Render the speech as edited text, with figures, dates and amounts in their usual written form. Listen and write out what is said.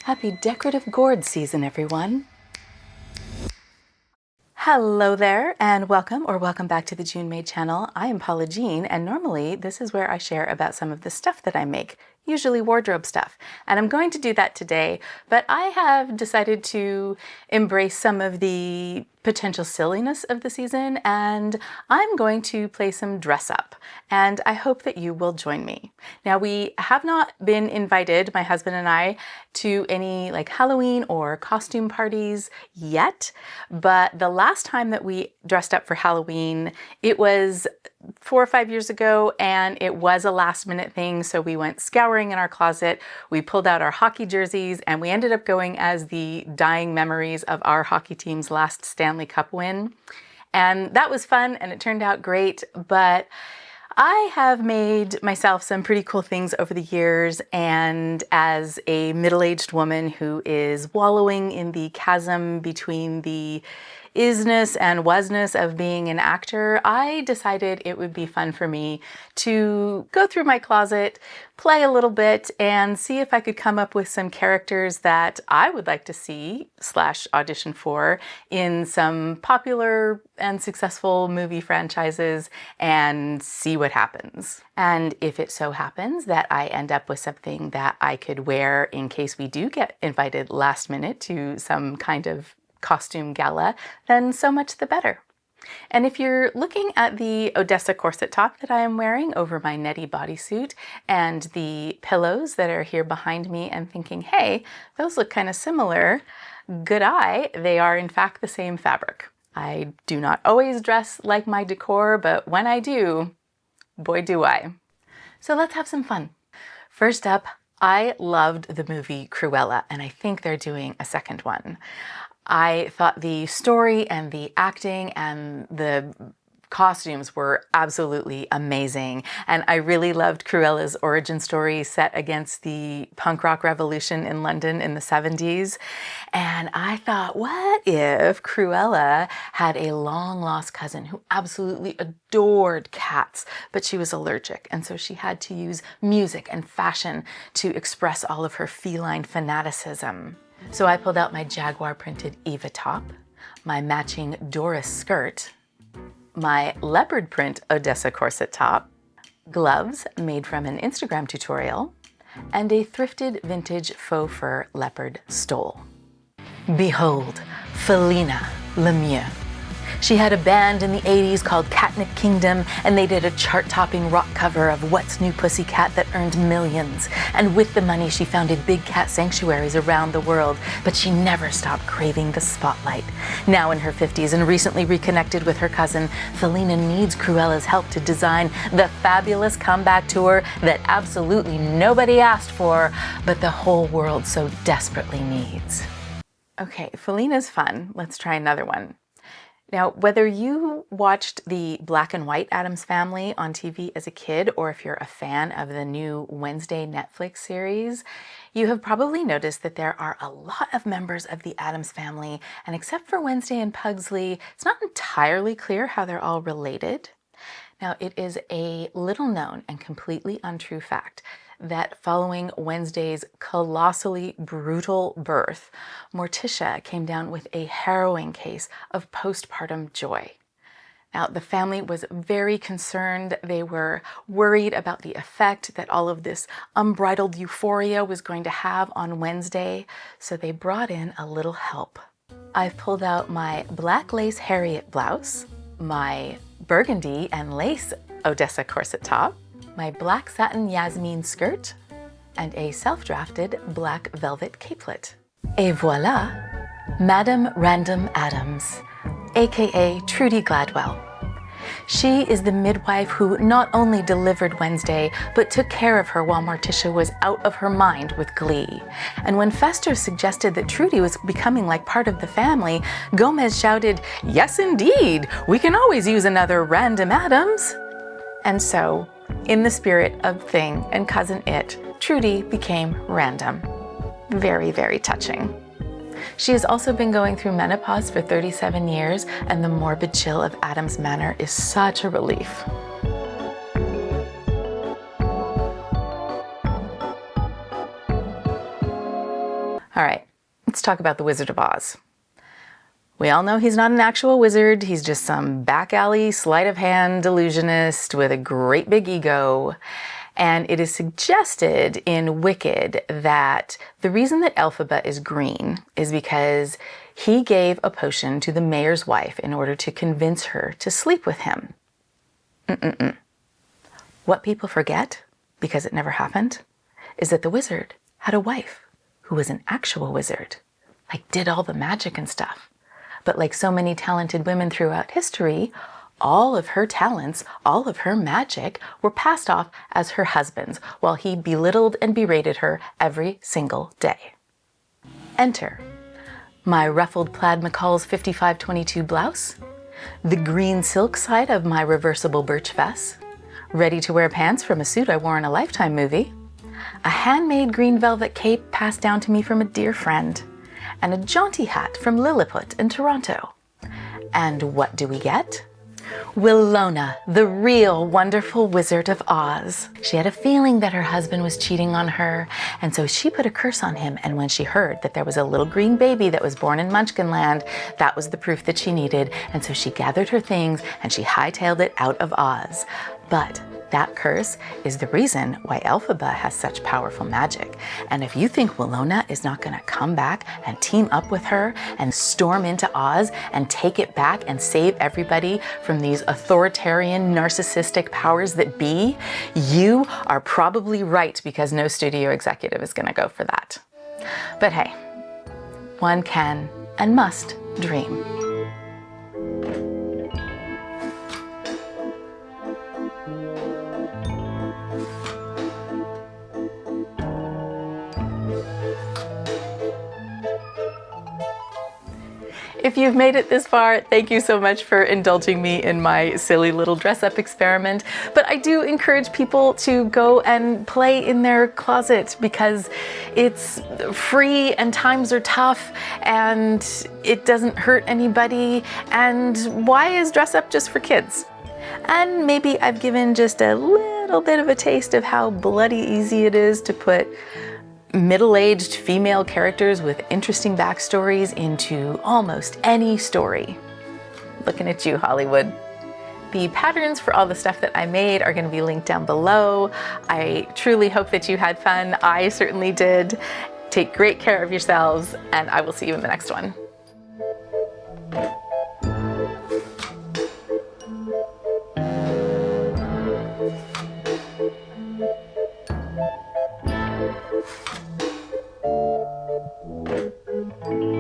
Happy decorative gourd season, everyone. Hello there and welcome back to the June Made channel. I am Paula Jean, and normally this is where I share about some of the stuff that I make, usually wardrobe stuff. And I'm going to do that today, but I have decided to embrace some of the potential silliness of the season, and I'm going to play some dress up, and I hope that you will join me. Now, we have not been invited, my husband and I, to any like Halloween or costume parties yet, but the last time that we dressed up for Halloween, it was 4 or 5 years ago, and it was a last minute thing. So we went scouring in our closet, we pulled out our hockey jerseys, and we ended up going as the dying memories of our hockey team's last Stanley Cup win. And that was fun and it turned out great, but I have made myself some pretty cool things over the years, and as a middle-aged woman who is wallowing in the chasm between the isness and wasness of being an actor, I decided it would be fun for me to go through my closet, play a little bit, and see if I could come up with some characters that I would like to see / audition for in some popular and successful movie franchises and see what happens. And if it so happens that I end up with something that I could wear in case we do get invited last minute to some kind of costume gala, then so much the better. And if you're looking at the Odessa corset top that I am wearing over my netty bodysuit and the pillows that are here behind me and thinking, hey, those look kind of similar, good eye, they are in fact the same fabric. I do not always dress like my decor, but when I do, boy do I. So let's have some fun. First up, I loved the movie Cruella, and I think they're doing a second one. I thought the story and the acting and the costumes were absolutely amazing. And I really loved Cruella's origin story set against the punk rock revolution in London in the 70s. And I thought, what if Cruella had a long lost cousin who absolutely adored cats, but she was allergic. And so she had to use music and fashion to express all of her feline fanaticism. So I pulled out my Jaguar printed Eva top, my matching Doris skirt, my leopard print Odessa corset top, gloves made from an Instagram tutorial, and a thrifted vintage faux fur leopard stole. Behold, FELINA, LEMIEUX. She had a band in the 80s called Catnip Kingdom, and they did a chart-topping rock cover of What's New Pussycat that earned millions. And with the money, she founded big cat sanctuaries around the world, but she never stopped craving the spotlight. Now in her 50s and recently reconnected with her cousin, FELINA needs Cruella's help to design the fabulous comeback tour that absolutely nobody asked for, but the whole world so desperately needs. Okay, FELINA's fun. Let's try another one. Now, whether you watched the black and white Addams Family on TV as a kid, or if you're a fan of the new Wednesday Netflix series, you have probably noticed that there are a lot of members of the Addams Family, and except for Wednesday and Pugsley, it's not entirely clear how they're all related. Now, it is a little known and completely untrue fact that following Wednesday's colossally brutal birth, Morticia came down with a harrowing case of postpartum joy. Now, the family was very concerned. They were worried about the effect that all of this unbridled euphoria was going to have on Wednesday, so they brought in a little help. I've pulled out my black lace Harriet blouse, my burgundy and lace Odessa corset top, my black satin Yasmin skirt, and a self-drafted black velvet capelet. Et voila, Madame Random Addams, aka Trudy Gladwell. She is the midwife who not only delivered Wednesday, but took care of her while Morticia was out of her mind with glee. And when Fester suggested that Trudy was becoming like part of the family, Gomez shouted, "Yes, indeed, we can always use another Random Addams." And so, in the spirit of Thing and Cousin It, Trudy became Random. Very, very touching. She has also been going through menopause for 37 years, and the morbid chill of Addams Manor is such a relief. All right, let's talk about the Wizard of Oz. We all know he's not an actual wizard. He's just some back alley, sleight of hand delusionist with a great big ego. And it is suggested in Wicked that the reason that Elphaba is green is because he gave a potion to the mayor's wife in order to convince her to sleep with him. What people forget, because it never happened, is that the wizard had a wife who was an actual wizard, like did all the magic and stuff. But like so many talented women throughout history, all of her talents, all of her magic were passed off as her husband's, while he belittled and berated her every single day. Enter my ruffled plaid MCCALL'S 5522 blouse, the green silk side of my reversible birch vest, ready-to-wear pants from a suit I wore in a Lifetime movie, a handmade green velvet cape passed down to me from a dear friend, and a jaunty hat from Lilliput in Toronto. And what do we get? Willona, the real wonderful Wizard of Oz. She had a feeling that her husband was cheating on her, and so she put a curse on him, and when she heard that there was a little green baby that was born in Munchkinland, that was the proof that she needed, and so she gathered her things and she hightailed it out of Oz. But that curse is the reason why Elphaba has such powerful magic. And if you think Willona is not going to come back and team up with her and storm into Oz and take it back and save everybody from these authoritarian, narcissistic powers that be, you are probably right, because no studio executive is going to go for that. But hey, one can and must dream. If you've made it this far, thank you so much for indulging me in my silly little dress-up experiment. But I do encourage people to go and play in their closet, because it's free and times are tough and it doesn't hurt anybody. And why is dress-up just for kids? And maybe I've given just a little bit of a taste of how bloody easy it is to put middle-aged female characters with interesting backstories into almost any story. Looking at you, Hollywood. The patterns for all the stuff that I made are going to be linked down below. I truly hope that you had fun. I certainly did. Take great care of yourselves, and I will see you in the next one.